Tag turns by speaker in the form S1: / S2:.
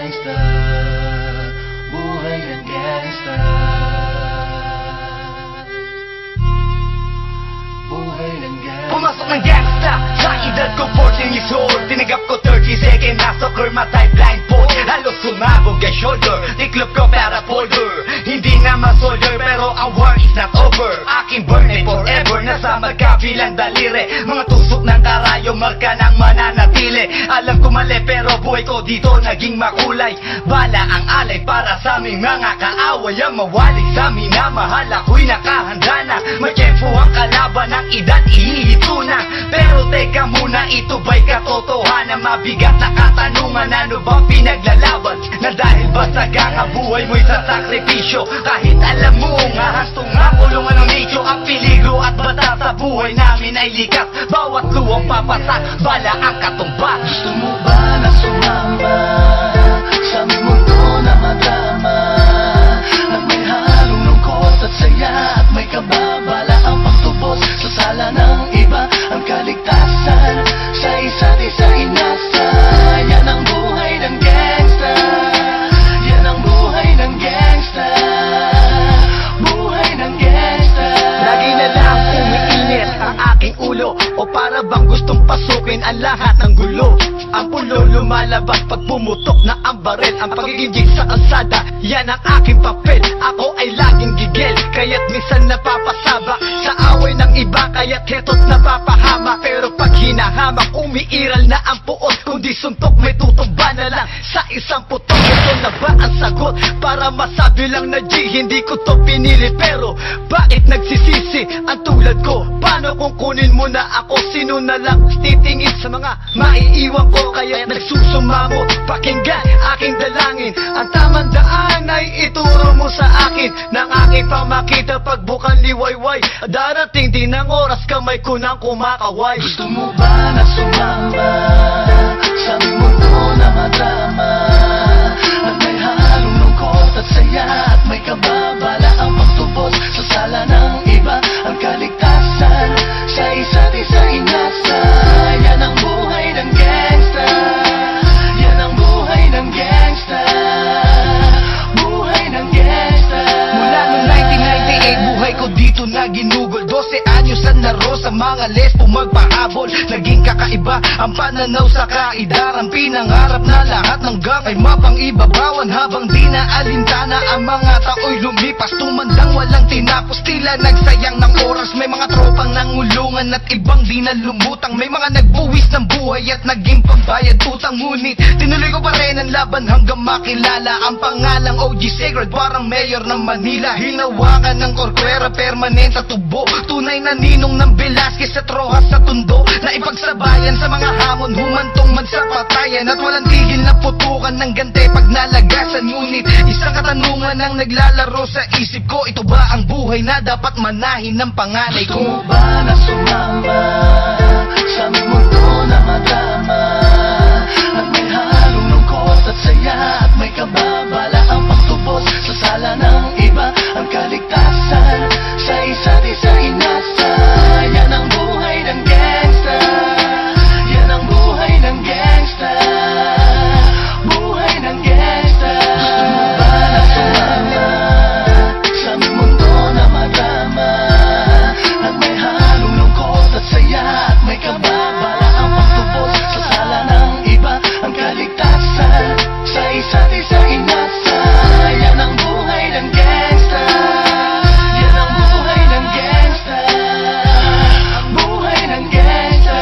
S1: gangsta, buhay ng gangsta, buhay ng gangsta.
S2: Pumasok ng gangsta sa edad ko 14 years old. Tinagap ko 30 second na soccer, matay blindfold. Halos sumabog ang shoulder, tiklop ko para folder. Hindi nga masolder pero ang war is not over. Aking burn ay forever, nasa magkabilang daliri. Mga tusok ng karayo, marka ng mananatili. Alam ko mali pero buhay ko dito naging makulay. Bala ang alay para sa aming mga kaaway. Ang mawali sa amin na mahal, ako'y nakahanda na. May tempo ang kalaban ng edad, ihihito na. Pero teka muna, ito ba'y katotohanan? Mabigat na katanungan, ano bang pinaglalaban? Na dahil ba sagang ang buhay mo'y sa sakripisyo? Kahit alam mo nga hastong nga kulungan ng nicho. Ang peligro at bata sa buhay namin ay likas. Bawat luwang papasak, bala ang katumba.
S1: Gusto mo ba na sumama sa aming mundo na madrama? At may halong lungkot at saya, at may kababala ang pagtubos sa sala ng iba. Ang kaligtasan sa isa't isa inasa. Yan ang buhay ng gangsta, yan ang buhay ng gangsta, buhay ng gangsta.
S2: Lagi na lang umiinit ang aking ulo, o para bang gustong pasukin ang lahat ng gulo. Ang pulo lumalabas pag pumutok na ang baril. Ang pagiging sa kalsada, yan ang aking papel. Ako ay laging gigil, kaya't minsan napapasaba sa away ng iba, kaya't heto't napapahama. Pero pag hinahamak, umiiral na ang puot. Kundi suntok, may tutumba na lang sa isang putok. Ito na ba ang sagot? Para masabi lang na G, hindi ko to pinili. Pero bakit nagsisisi ang tulad ko? Paano kung kunin mo na ako? Sino na lang titingin sa mga maiiwan ko? Kaya nagsusumamo, pakinggan aking dalangin. Ang tamang daan ay ituro mo sa akin, nang aking pamakita pagbukan liwayway. Darating din ang oras, kamay ko nang kumakaway.
S1: Gusto mo ba na sumama sa aming mundo na madrama? At may halong lungkot at saya, at may kababala ang pagtubos sa sala ng iba. Ang kaligtasan sa isa't isa inasa. Yan ang buhay ng gangsta, yan ang buhay ng gangsta, buhay ng gangsta.
S2: Mula noong 1998, buhay ko dito na ginugol. 12 anyos ang naro sa mga lesbo magpahabol. Naging kakaiba ang pananaw sa kaidaran. Pinangarap na lahat ng gang ay mapang-ibabawan. Habang di na alintana ang mga tao'y lumipas, tumandang walang tinapos, tila nagsayang ng oras. May mga tropang nangulungan at ibang di na lumutang. May mga nagbuwis ng buhay at naging pambayad utang. Ngunit tinuloy ko pa rin ang laban hanggang makilala ang pangalang OG Sacred, parang mayor ng Manila. Hinawakan ng korkwera, permanent sa tubo. Tunay na ninong ng Velasquez at Rojas sa tundo, na ipagsabayan sa mga hamon, humantong man sa patayan. At walang tigil na putukan ng gante pag nalagasan. Ngunit isang katanungan ang naglalaro sa isip ko, ito ba ang buhay na dapat manahin ng panganay ko?
S1: Gusto mo ba na sumama sa aming mundo na madrama? At may halong lungkot at saya, at may kababala ang pagtubos sa sala ng iba. Ang kaligtasan sa isa't isa inasa. Yan ang buhay ng gangsta, yan ang buhay ng gangsta, buhay ng gangsta. Gusto mo ba na sumama sa aming mundo na madrama? At may halong lungkot at saya, at may kababala ang pagtubos sa sala ng iba. Ang kaligtasan sa isa't isa inasa. Yan ang buhay ng gangsta, yan ang buhay ng gangsta, buhay ng gangsta.